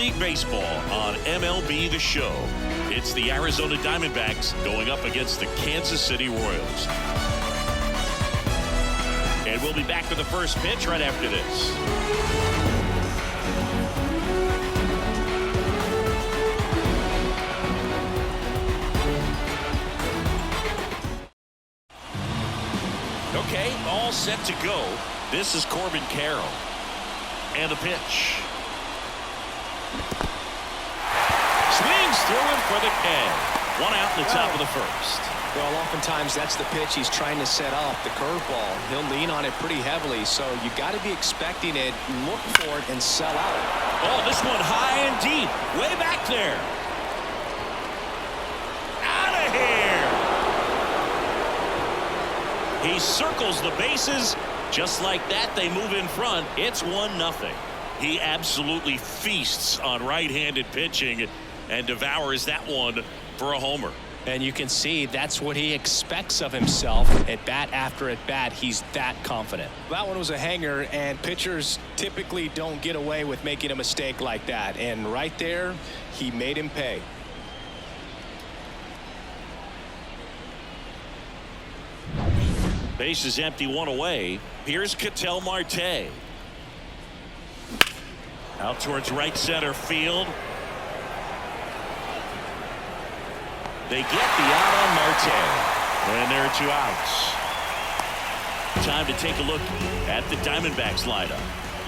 Street Baseball on MLB The Show. It's the Arizona Diamondbacks going up against the Kansas City Royals. And we'll be back for the first pitch right after this. Okay, all set to go. This is Corbin Carroll. And the pitch. Swings through him for the K. One out in the top of the first. Well, oftentimes that's the pitch he's trying to set up, the curveball. He'll lean on it pretty heavily, so you got to be expecting it, look for it, and sell out. Oh, this one high and deep, way back there. Out of here. He circles the bases. Just like that, they move in front. It's 1-0. He absolutely feasts on right-handed pitching and devours that one for a homer. And you can see that's what he expects of himself at bat after at bat. He's that confident. That one was a hanger, and pitchers typically don't get away with making a mistake like that. And right there, he made him pay. Base is empty, one away. Here's Ketel Marte. Out towards right center field. They get the out on Marte. And there are 2 outs. Time to take a look at the Diamondbacks lineup.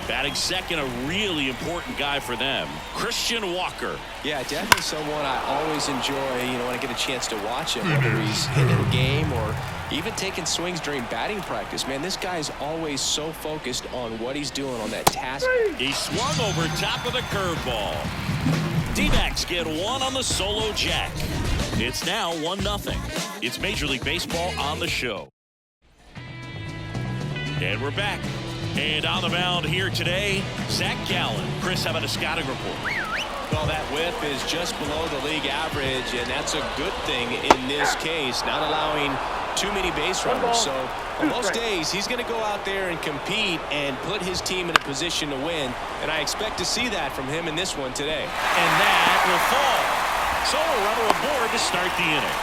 Batting second, a really important guy for them, Christian Walker. Yeah, definitely someone I always enjoy, when I get a chance to watch him, whether he's hitting a game or even taking swings during batting practice. Man, this guy's always so focused on what he's doing on that task. He swung over top of the curveball. D-backs get one on the solo jack. It's now 1-0. It's Major League Baseball on the show. And we're back. And on the mound here today, Zach Gallen. Chris, how about a scouting report? Well, that whip is just below the league average, and that's a good thing in this case, not allowing too many base runners. So on most days, he's going to go out there and compete and put his team in a position to win, and I expect to see that from him in this one today. And that will fall. So a runner aboard to start the inning.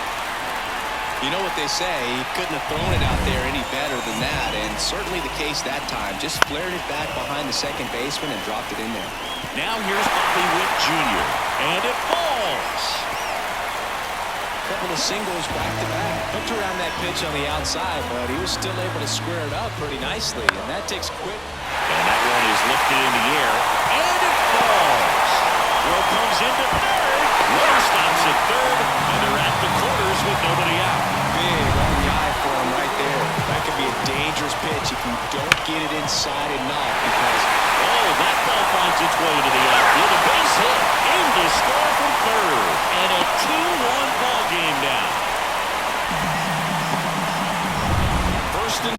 You know what they say, he couldn't have thrown it out there any better than that, and certainly the case that time. Just flared it back behind the second baseman and dropped it in there. Now here's Bobby Witt Jr., and it falls. Couple of singles back-to-back. Hooked around that pitch on the outside, but he was still able to square it up pretty nicely, and that takes quick. And that one is lifted in the air, and it falls. Throw comes into third. Runner stops at third, and they're at the quarters with nobody out. Big on the eye for him right there. That could be a dangerous pitch if you don't get it inside enough, because that ball finds its way to the outfield. A base hit, aimed to score from third, and a 2-1 ball game now. First and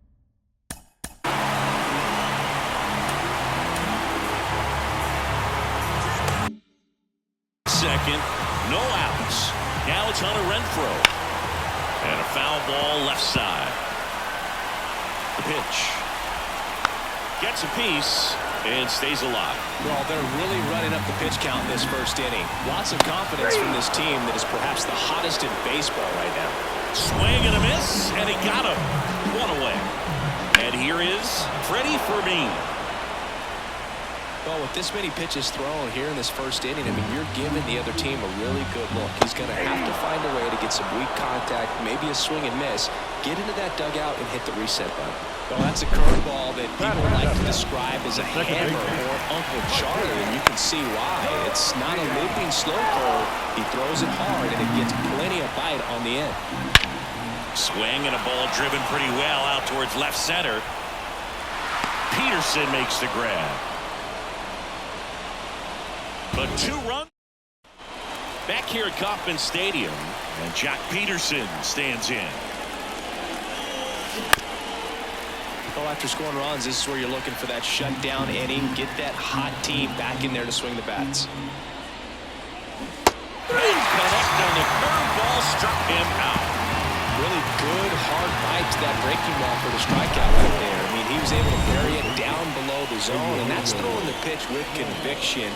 second, no outs. Now it's Hunter Renfroe. And a foul ball left side. The pitch. Gets a piece and stays alive. Well, they're really running up the pitch count in this first inning. Lots of confidence from this team that is perhaps the hottest in baseball right now. Swing and a miss, and he got him. One away. And here is Freddie Fermin. Well, with this many pitches thrown here in this first inning, I mean, you're giving the other team a really good look. He's going to have to find a way to get some weak contact, maybe a swing and miss, get into that dugout and hit the reset button. Well, that's a curveball that people like to describe as a hammer or Uncle Charlie, and you can see why. It's not a looping slow curve. He throws it hard, and it gets plenty of bite on the end. Swing and a ball driven pretty well out towards left center. Peterson makes the grab. But 2 runs back here at Kauffman Stadium, and Jock Peterson stands in. Well, after scoring runs, this is where you're looking for that shutdown inning, get that hot team back in there to swing the bats. Big connect on the curveball, struck him out. Really good, hard bite to that breaking ball for the strikeout right there. I mean, he was able to bury it down below the zone, and that's throwing the pitch with conviction.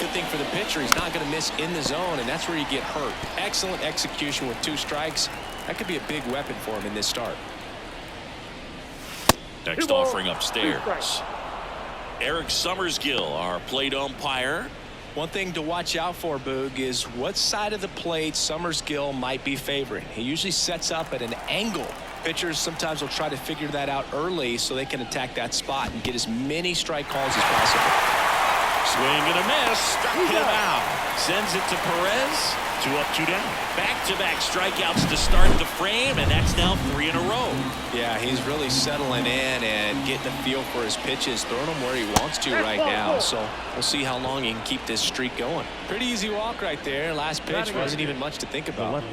Good thing for the pitcher, he's not going to miss in the zone, and that's where you get hurt. Excellent execution with 2 strikes. That could be a big weapon for him in this start. Next offering upstairs. Eric Summersgill, our plate umpire. One thing to watch out for, Boog, is what side of the plate Summersgill might be favoring. He usually sets up at an angle. Pitchers sometimes will try to figure that out early so they can attack that spot and get as many strike calls as possible. Swing and a miss. Struck him out. Sends it to Perez. 2 up, 2 down. Back-to-back strikeouts to start the frame, and that's now 3 in a row. Yeah, he's really settling in and getting a feel for his pitches, throwing them where he wants to right now. So we'll see how long he can keep this streak going. Pretty easy walk right there. Last pitch wasn't even much to think about.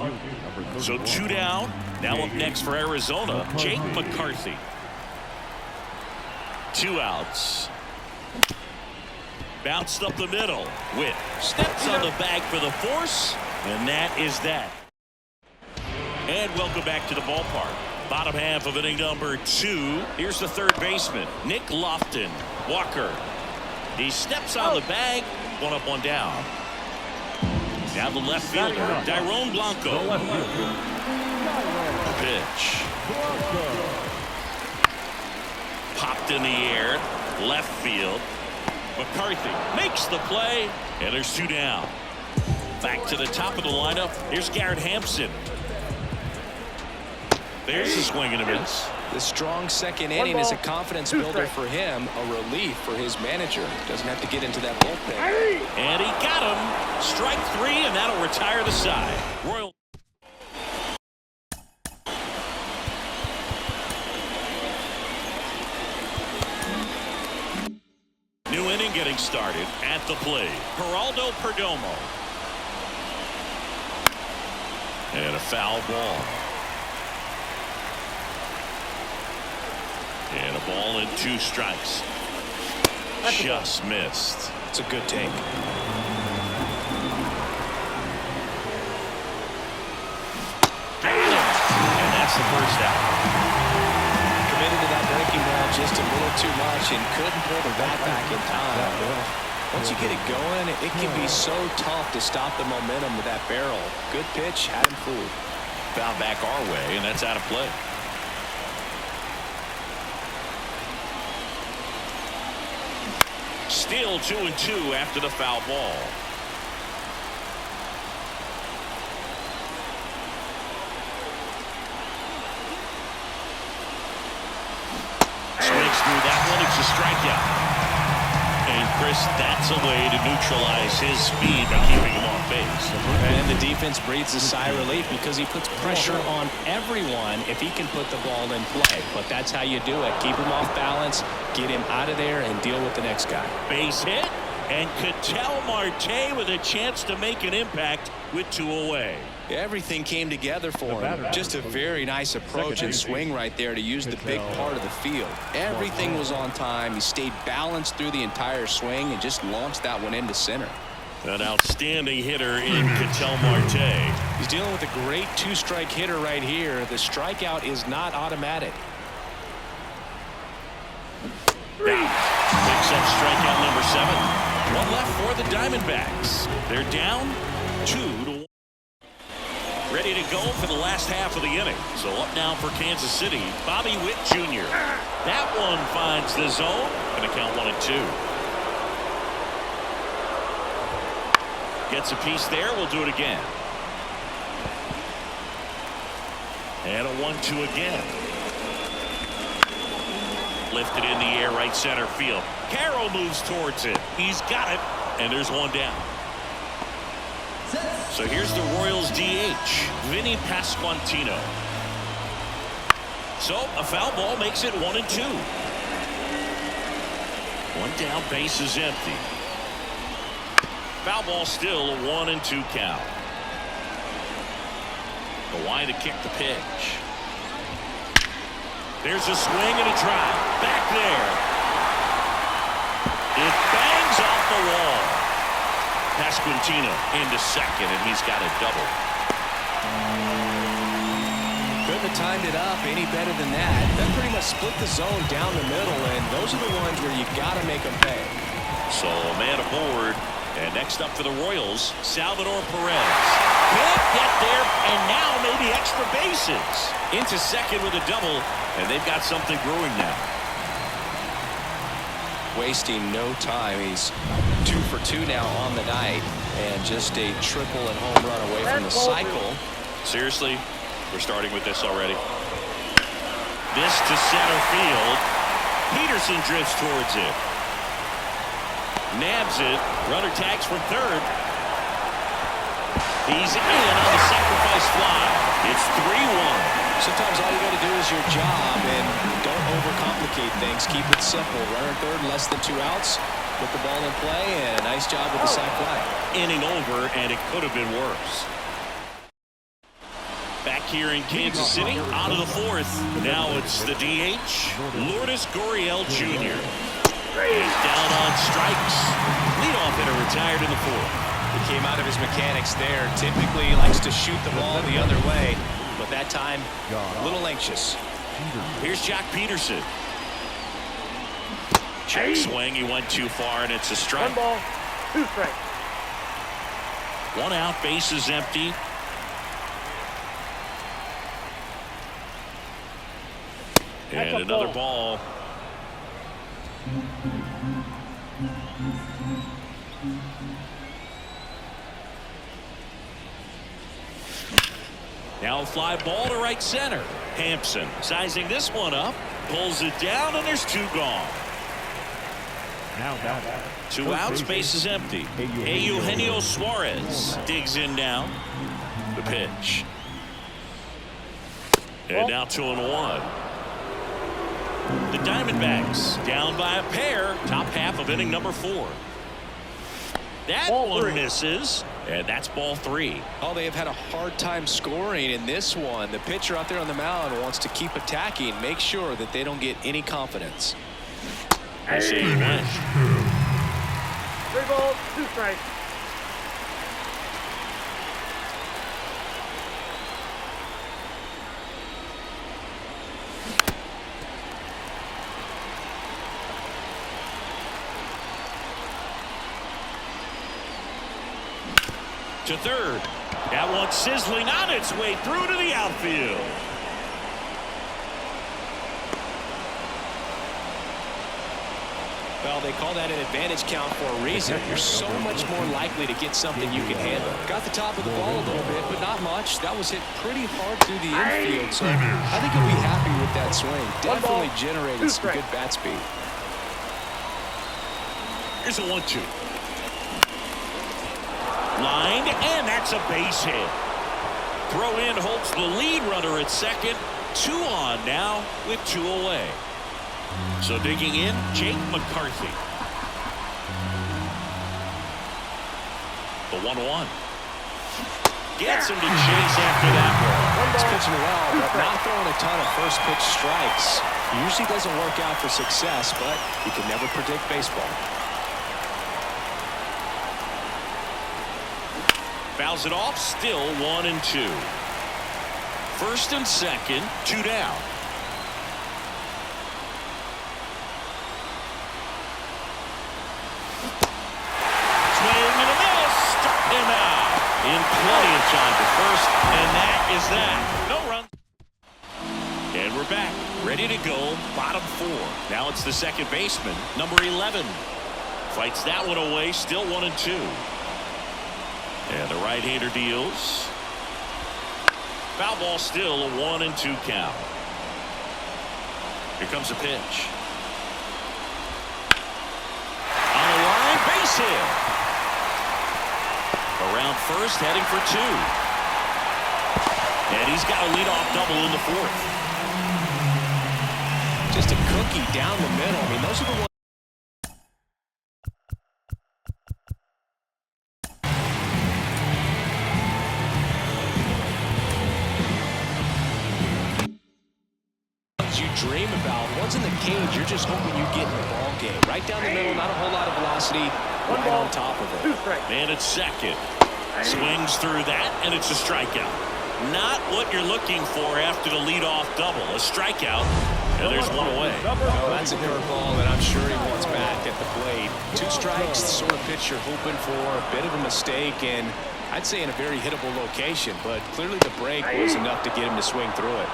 So 2 down. Now up next for Arizona, Jake McCarthy. 2 outs. Bounced up the middle. Witt steps on the bag for the force, and that is that. And welcome back to the ballpark. Bottom half of inning number 2. Here's the third baseman, Nick Lofton. Walker. He steps on the bag. 1 up, 1 down. Now the left fielder, Dairon Blanco. Pitch. Popped in the air. Left field. McCarthy makes the play, and there's 2 down. Back to the top of the lineup. Here's Garrett Hampson. There's a swing and a miss. The strong second inning is a confidence builder for him, a relief for his manager. Doesn't have to get into that bullpen. And he got him. Strike 3, and that'll retire the side. Royal. New inning getting started at the plate. Geraldo Perdomo. And a foul ball. And a ball and 2 strikes. Just missed. It's a good take. Got him. And that's the first out. Committed to that breaking ball just a little too much and couldn't pull the bat back in time. Once you get it going, it can be so tough to stop the momentum with that barrel. Good pitch, had him fooled. Foul back our way, and that's out of play. Still 2-2 after the foul ball. Swings through that one. It's a strikeout. And Chris, that's a way to neutralize his speed by keeping him off base. And the defense breathes a sigh of relief because he puts pressure on everyone if he can put the ball in play. But that's how you do it. Keep him off balance, get him out of there, and deal with the next guy. Base hit, and Ketel Marte with a chance to make an impact with 2 away. Everything came together for him. Just a very nice approach and swing right there to use the big part of the field. Everything was on time. He stayed balanced through the entire swing and just launched that one into center. An outstanding hitter in Ketel Marte. He's dealing with a great 2-strike hitter right here. The strikeout is not automatic. Picks up strikeout number 7. 1 left for the Diamondbacks. They're down 2-1. Ready to go for the last half of the inning. So up now for Kansas City, Bobby Witt Jr. That one finds the zone. Going to count 1-2. Gets a piece there. We'll do it again. And a 1-2 again. Lifted in the air, right center field. Carroll moves towards it. He's got it. And there's 1 down. So here's the Royals DH, Vinny Pasquantino. So a foul ball makes it 1-2. 1 down, base is empty. Foul ball still a 1-2 count. Kawhi to kick the pitch. There's a swing and a drive. Back there. It bangs off the wall. Pasquantino into second, and he's got a double. Couldn't have timed it up any better than that. That pretty much split the zone down the middle, and those are the ones where you got to make them pay. So a man aboard And next up for the Royals, Salvador Perez. Can't get there, and now maybe extra bases. Into second with a double, and they've got something brewing now. Wasting no time. He's 2 for 2 now on the night, and just a triple and home run away from the cycle. Seriously, we're starting with this already. This to center field. Peterson drifts towards it. Nabs it. Runner tags from third. He's in on the sacrifice fly. It's 3-1. Sometimes all you got to do is your job and don't overcomplicate things. Keep it simple. Runner third, less than 2 outs. Put the ball in play, and a nice job with the sac fly. Inning over, and it could have been worse. Back here in Kansas City, out of the fourth. Now it's the DH, Lourdes Gurriel Jr. He's down on strikes. Leadoff hitter retired in the fourth. He came out of his mechanics there. Typically likes to shoot the ball the other way, but that time a little anxious. Here's Jock Peterson. Check swing. He went too far, and it's a strike. 1 ball, 2 strikes. 1 out, bases empty. And another ball. Now a fly ball to right center. Hampson sizing this one up. Pulls it down, and there's 2 gone. Now 2 outs, bases empty. Eugenio Suarez digs in now. The pitch. And now 2-1. The Diamondbacks down by a pair. Top half of inning number 4. That one misses, and that's ball 3. Oh, they have had a hard time scoring in this one. The pitcher out there on the mound wants to keep attacking, make sure that they don't get any confidence. I see he went. 3 balls, 2 strikes. To third. That one sizzling on its way through to the outfield. Well, they call that an advantage count for a reason. You're so much more likely to get something you can handle. Got the top of the ball a little bit, but not much. That was hit pretty hard through the infield, so I think he'll be happy with that swing. Definitely generated some good bat speed. Here's a 1-2. Lined, and that's a base hit. Throw in holds the lead runner at second. 2 on now with 2 away. So digging in, Jake McCarthy. The 1-1. Gets him to chase after that one. He's pitching well, but not throwing a ton of first pitch strikes. Usually doesn't work out for success, but you can never predict baseball. Fouls it off, still 1-2. First and second, 2 down. Swing and a miss. Struck him out. In plenty of time to first, and that is that. No run. And we're back, ready to go, bottom 4. Now it's the second baseman, number 11. Fights that one away, still 1-2. And the right-hander deals. Foul ball, still a 1-2 count. Here comes a pitch. On the line, base hit. Around first, heading for 2. And he's got a leadoff double in the 4th. Just a cookie down the middle. I mean, those are the ones. Dream about. Once in the cage, you're just hoping you get in the ball game. Right down the middle, not a whole lot of velocity. 1 right ball, on top of it. 2 strikes. Man at second. Swings through that, and it's a strikeout. Not what you're looking for after the leadoff double. A strikeout, And there's one away. Well, that's a curveball that I'm sure he wants back at the plate. 2 strikes, the sort of pitch you're hoping for. A bit of a mistake, and I'd say in a very hittable location, but clearly the break was enough to get him to swing through it.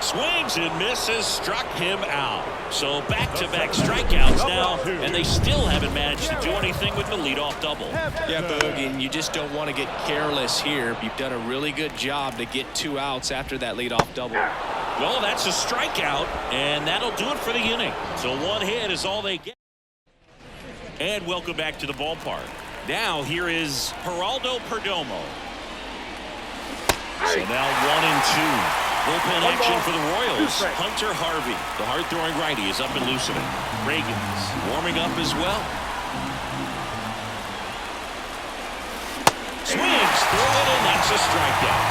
Swings and misses, struck him out. So back-to-back strikeouts now, and they still haven't managed to do anything with the leadoff double. Yeah, Boog, and you just don't want to get careless here. You've done a really good job to get 2 outs after that leadoff double. Well, that's a strikeout, and that'll do it for the inning. So 1 hit is all they get. And welcome back to the ballpark. Now here is Geraldo Perdomo. So now 1-2. Bullpen action for the Royals. Hunter Harvey, the hard-throwing righty, is up and loosening. Reagan's warming up as well. Swings through it, and that's a strikeout.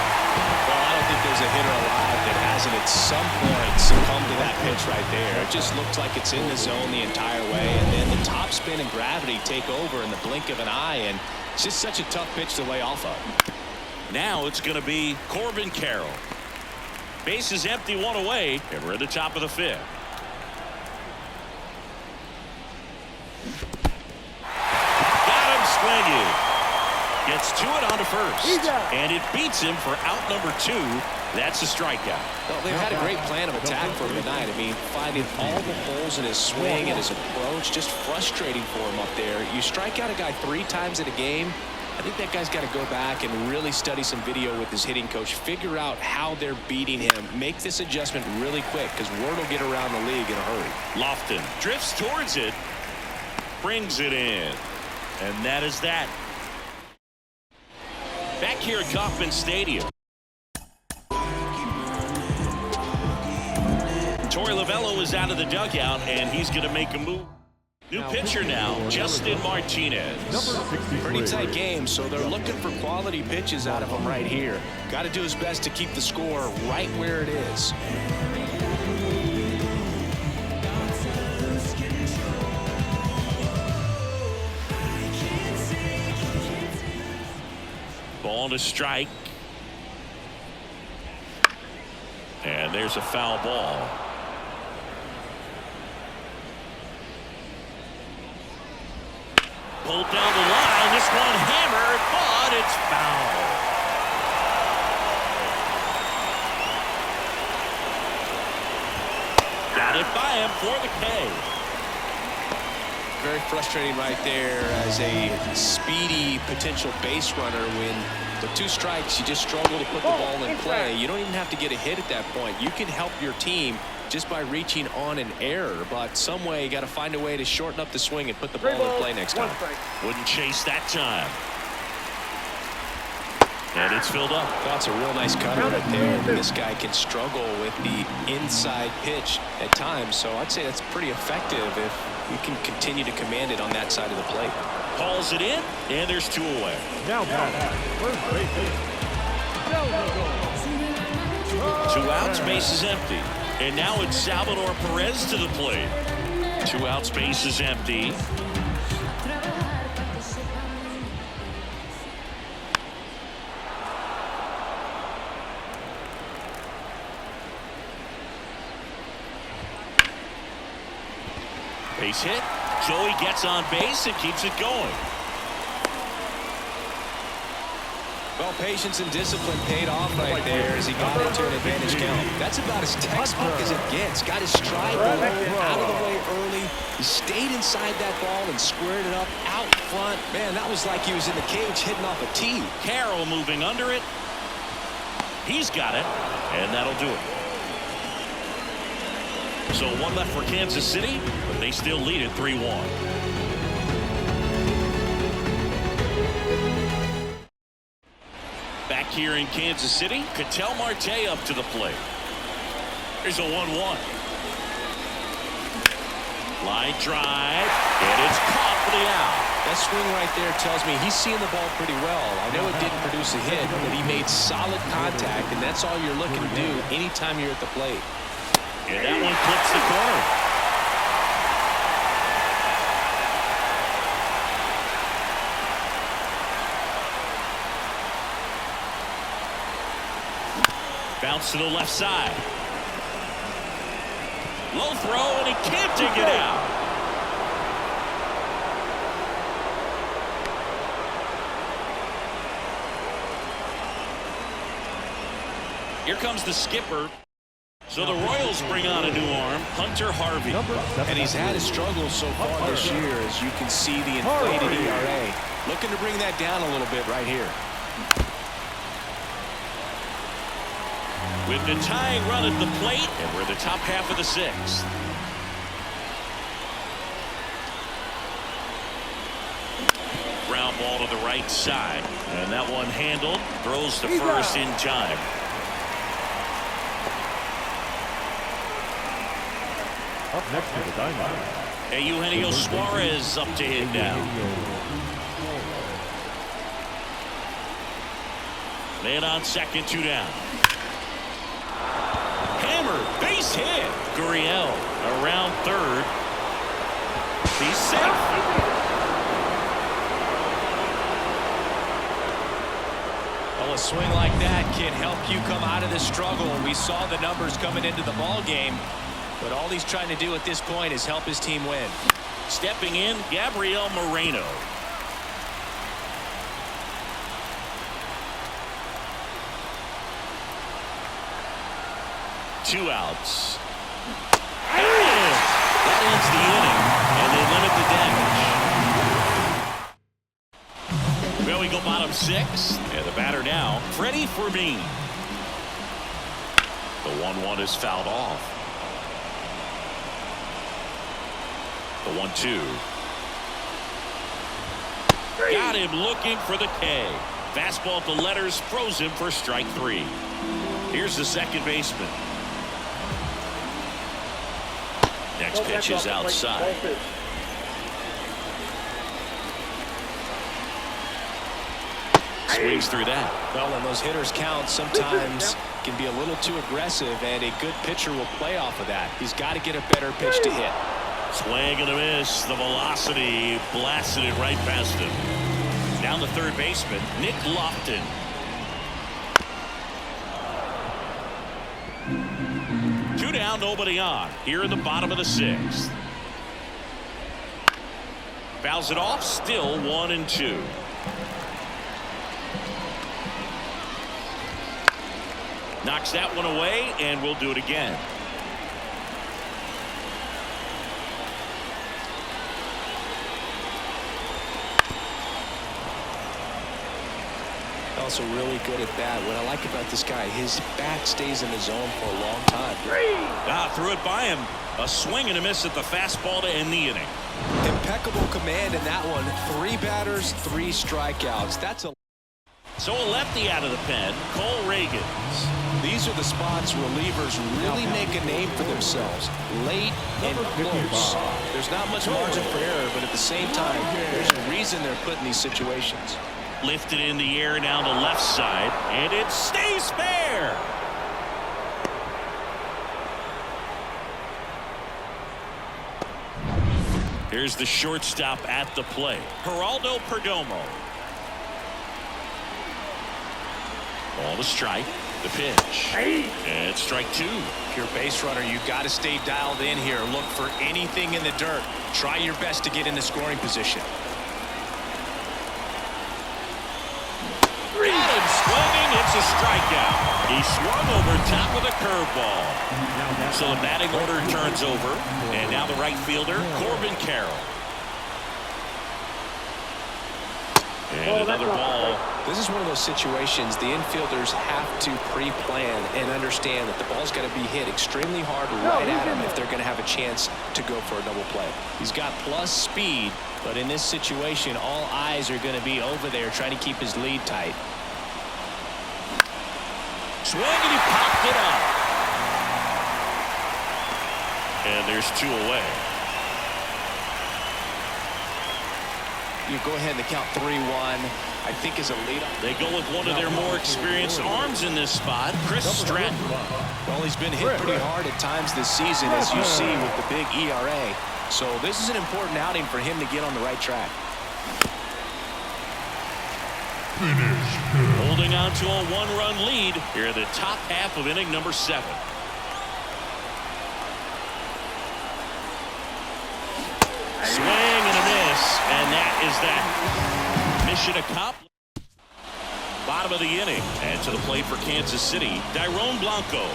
Well, I don't think there's a hitter alive that hasn't at some point succumbed to that pitch right there. It just looks like it's in the zone the entire way, and then the top spin and gravity take over in the blink of an eye, and it's just such a tough pitch to lay off of. Now it's going to be Corbin Carroll. Base is empty, 1 away, and we're at the top of the 5th. Got him swinging. Gets to it onto first. And it beats him for out number 2. That's a strikeout. Well, they've had a great plan of attack for him tonight. I mean, finding all the holes in his swing and his approach, just frustrating for him up there. You strike out a guy 3 times in a game, I think that guy's got to go back and really study some video with his hitting coach, figure out how they're beating him, make this adjustment really quick, because word will get around the league in a hurry. Lofton drifts towards it, brings it in, and that is that. Back here at Kauffman Stadium. Torey Lovullo is out of the dugout, and he's going to make a move. New pitcher now, Justin Martinez. Pretty tight game, so they're looking for quality pitches out of him right here. Got to do his best to keep the score right where it is. Ball to strike. And there's a foul ball. Pulled down the line. This one hammered, but it's foul. Got it by him for the K. Very frustrating right there as a speedy potential base runner. When with 2 strikes, you just struggle to put the ball in play. You don't even have to get a hit at that point. You can help your team just by reaching on an error, but some way you got to find a way to shorten up the swing and put the ball in play next time. Wouldn't chase that time. And it's filled up. That's a real nice cutter right there. This guy can struggle with the inside pitch at times, so I'd say that's pretty effective if you can continue to command it on that side of the plate. Calls it in, and there's 2 away. Now first base. 2 outs, base is empty. And now it's Salvador Perez to the plate. 2 outs, base is empty. Base hit. Joey gets on base and keeps it going. Well, patience and discipline paid off right there as he got into an advantage count. That's about as textbook as it gets. Got his stride out of the way early. He stayed inside that ball and squared it up out front. Man, that was like he was in the cage hitting off a tee. Carroll moving under it. He's got it, and that'll do it. So 1 left for Kansas City, but they still lead it 3-1. Back here in Kansas City, Ketel Marte up to the plate. Here's a 1-1. Line drive, and it's caught for the out. That swing right there tells me he's seeing the ball pretty well. I know it didn't produce a hit, but he made solid contact, and that's all you're looking to do anytime you're at the plate. And that one clips the corner. Bounce to the left side. Low throw, and he can't dig it out. Here comes the skipper. So the Royals bring on a new arm, Hunter Harvey. And he's had his struggles so far this year, as you can see the inflated ERA. Looking to bring that down a little bit right here. With the tying run at the plate, and we're the top half of the sixth. Ground ball to the right side. And that one handled. Throws to first in time. Up next to the Diamondbacks. Eugenio Suarez up to hit now. Man on second, 2 down. Hammer, base hit. Gurriel around third. He's safe. Well, a swing like that can help you come out of the struggle. We saw the numbers coming into the ball game, but all he's trying to do at this point is help his team win. Stepping in, Gabriel Moreno. Two outs. That ends the inning, and they limit the damage. Well, we go bottom 6, and the batter now, Freddie Fermin. The 1-1 is fouled off. The 1-2. Got him looking for the K. Fastball at the letters, froze him for strike 3. Here's the second baseman. Next pitch is outside. Swings through that. Well, when those hitters count, sometimes can be a little too aggressive, and a good pitcher will play off of that. He's got to get a better pitch to hit. Swing and a miss. The velocity blasted it right past him. Down the third baseman, Nick Lofton. Two down, nobody on. Here in the bottom of the 6th. Fouls it off, still 1-2. Knocks that one away, and we'll do it again. Also really good at bat. What I like about this guy, his bat stays in the zone for a long time. Threw it by him. A swing and a miss at the fastball to end the inning. Impeccable command in that one. 3 batters, 3 strikeouts. That's a... So a lefty out of the pen, Cole Reagans. These are the spots relievers really make a name for themselves. Late and close. There's not much margin for error, but at the same time, there's a reason they're put in these situations. Lifted in the air down the left side, and it stays fair. Here's the shortstop at the plate, Geraldo Perdomo. Ball to strike. The pitch. And strike 2. If you're a base runner, you've got to stay dialed in here. Look for anything in the dirt. Try your best to get in the scoring position. Got him swinging. It's a strikeout. He swung over top of the curveball. So the batting order turns over. And now the right fielder, Corbin Carroll. And another ball. This is one of those situations the infielders have to pre-plan and understand that the ball's got to be hit extremely hard right at him if they're going to have a chance to go for a double play. He's got plus speed, but in this situation, all eyes are going to be over there trying to keep his lead tight. Swing, and he popped it up. And there's 2 away. You go ahead and count 3-1. I think is a lead. They go with one of their more experienced arms in this spot, Chris Stratton. Well, he's been hit pretty hard at times this season, as you see with the big ERA. So this is an important outing for him to get on the right track. Holding on to a 1-run lead here in the top half of inning number 7. is that mission accomplished. Bottom of the inning, and to the plate for Kansas City, Dairon Blanco.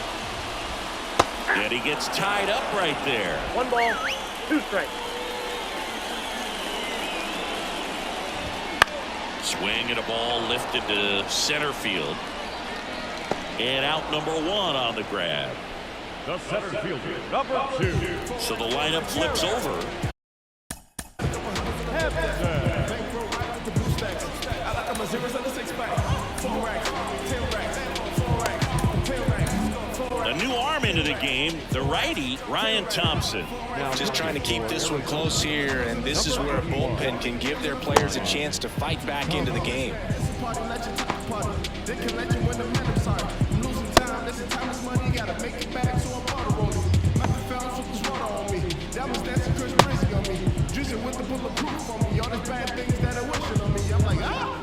And he gets tied up right there. 1 ball, 2 strikes. Swing and a ball lifted to center field. And out number 1 on the grab. The center fielder, number 2. So the lineup flips over. A new arm into the game, the righty, Ryan Thompson. Just trying to keep this one close here, and this is where a bullpen can give their players a chance to fight back into the game.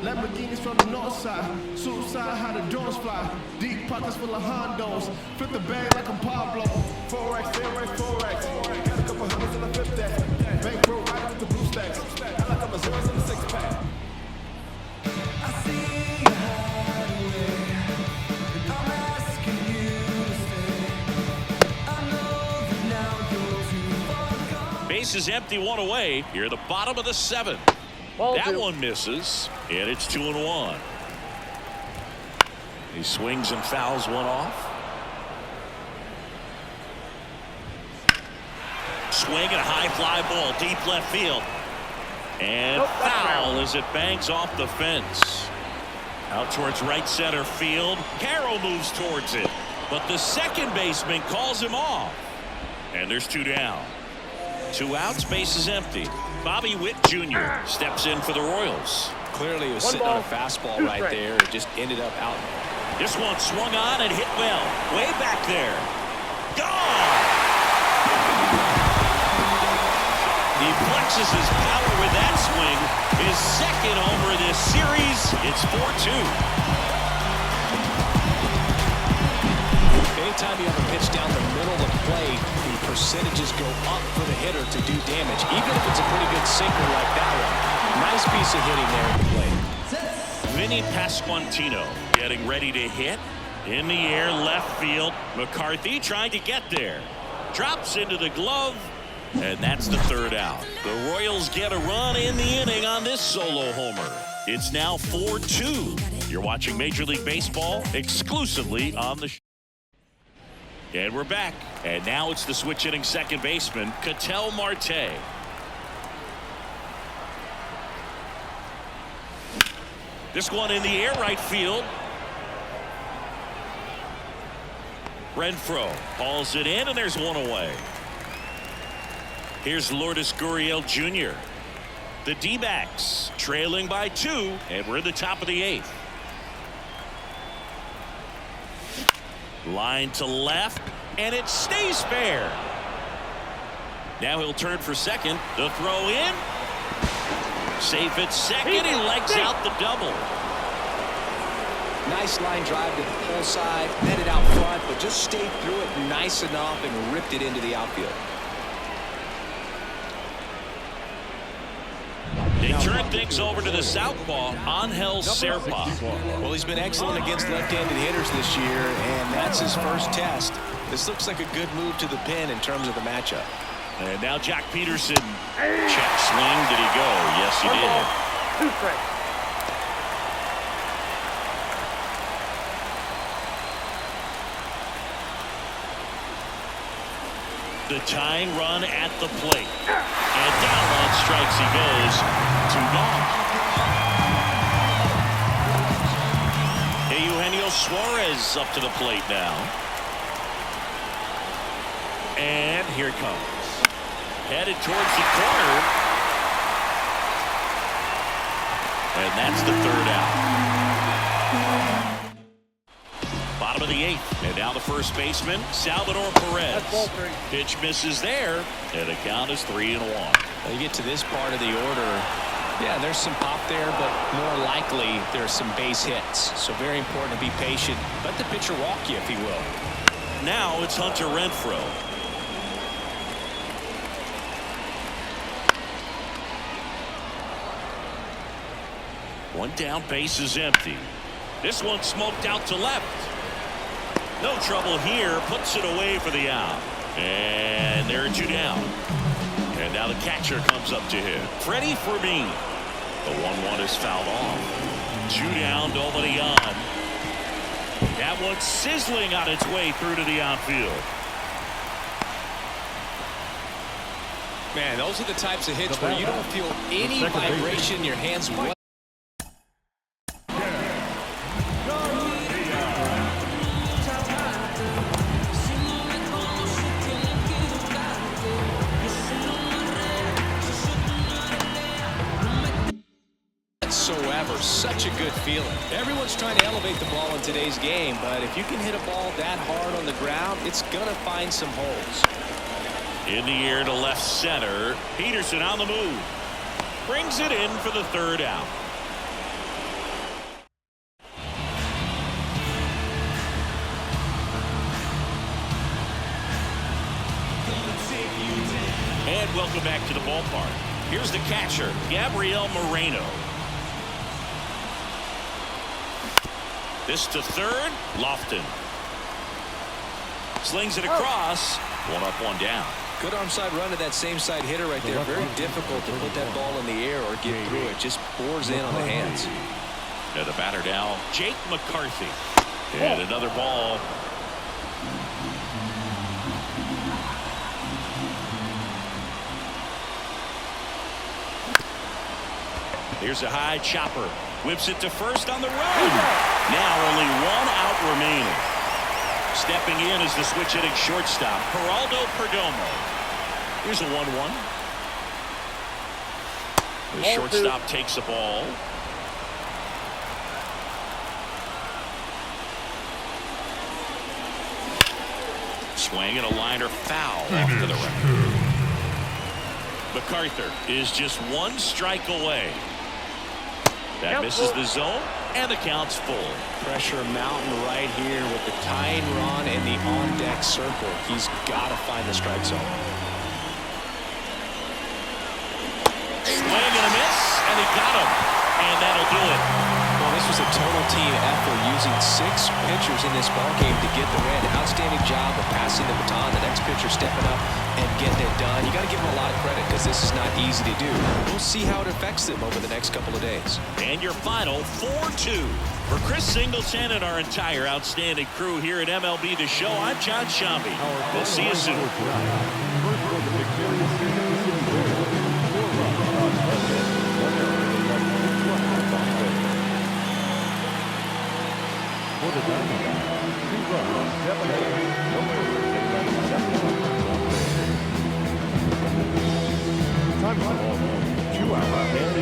Lamborghinis from the north side, suicide, how the doors fly, deep pockets full of Hondos, flip the bag like I'm Pablo, 4X, 4X, got a couple hundreds in the flip that, bankroll right with the blue stacks, I like I'm a zeros in the 6-pack. I see the highway, and I'm asking you to stay, I know that now you're too far gone. Bases empty, 1 away. Here at the bottom of the 7th. That one misses, and it's 2-1. He swings and fouls one off. Swing and a high fly ball, deep left field. And foul as it bangs off the fence. Out towards right center field. Carroll moves towards it, but the second baseman calls him off. And there's 2 down. 2 outs, base is empty. Bobby Witt Jr. steps in for the Royals. Clearly he was sitting on a fastball right there. It just ended up out. This one swung on and hit well. Way back there. Gone! He flexes his power with that swing. His second homer this series. It's 4-2. Anytime you have a pitch down the middle of the plate, the percentages go up for the hitter to do damage, even if it's a pretty good sinker like that one. Nice piece of hitting there at the plate. Vinny Pasquantino getting ready to hit. In the air, left field. McCarthy trying to get there. Drops into the glove, and that's the 3rd out. The Royals get a run in the inning on this solo homer. It's now 4-2. You're watching Major League Baseball exclusively on the show. And we're back. And now it's the switch hitting second baseman, Ketel Marte. This one in the air, right field. Renfroe hauls it in, and there's 1 away. Here's Lourdes Gurriel Jr. The D-backs trailing by 2, and we're in the top of the 8th. Line to left, and it stays fair. Now he'll turn for second. The throw in. Safe at second. He legs out the double. Nice line drive to the pull side, netted out front, but just stayed through it nice enough and ripped it into the outfield. They turn things over to the southpaw, Angel Serpa. Well, he's been excellent against left-handed hitters this year, and that's his first test. This looks like a good move to the pin in terms of the matchup. And now Jack Peterson. Check swing. Did he go? Yes, he did. 2 strikes. The tying run at the plate. And down on strikes he goes. 2 gone. Eugenio Suarez up to the plate now. And here it comes. Headed towards the corner. And that's the 3rd out. Bottom of the 8th. And now the first baseman, Salvador Perez. Pitch misses there. And the count is 3-1. When you get to this part of the order, yeah, there's some pop there, but more likely there's some base hits. So very important to be patient. Let the pitcher walk you, if he will. Now it's Hunter Renfroe. One down, base is empty. This one smoked out to left. No trouble here. Puts it away for the out. And there are 2 down. And now the catcher comes up to hit. Freddie Fermin. The 1-1 is fouled off. 2 down, nobody on. That one's sizzling on its way through to the outfield. Man, those are the types of hits where you don't feel any vibration in your hands. Whatsoever. Such a good feeling. Everyone's trying to elevate the ball in today's game, but if you can hit a ball that hard on the ground, it's going to find some holes. In the air to left center. Peterson on the move. Brings it in for the 3rd out. And welcome back to the ballpark. Here's the catcher, Gabriel Moreno. This to 3rd, Lofton. Slings it across. 1 up, 1 down. Good arm side run to that same side hitter right there. Very difficult to put that ball in the air or get through it. Just bores in on the hands. And the batter now, Jake McCarthy. And another ball. Here's a high chopper. Whips it to first on the run. Now only 1 out remaining. Stepping in is the switch hitting shortstop, Geraldo Perdomo. Here's a 1-1. The shortstop takes the ball. Swing and a liner foul off to the right. MacArthur is just 1 strike away. That misses the zone, and the count's full. Pressure mountain right here with the tying run and the on-deck circle. He's got to find the strike zone. Swing and a miss, and he got him. And that'll do it. Well, this was a total team effort using 6 pitchers in this ballgame to get the win. Outstanding job of passing the baton. The next pitcher stepping up and getting it done. You got to give them a lot of credit because this is not easy to do. We'll see how it affects them over the next couple of days. And your final 4-2. For Chris Singleton and our entire outstanding crew here at MLB The Show, I'm John Shambi. We'll see you soon. For the Diamondbacks, 2 runs, 7 innings, no errors, and 7 Time ball, 2 hours.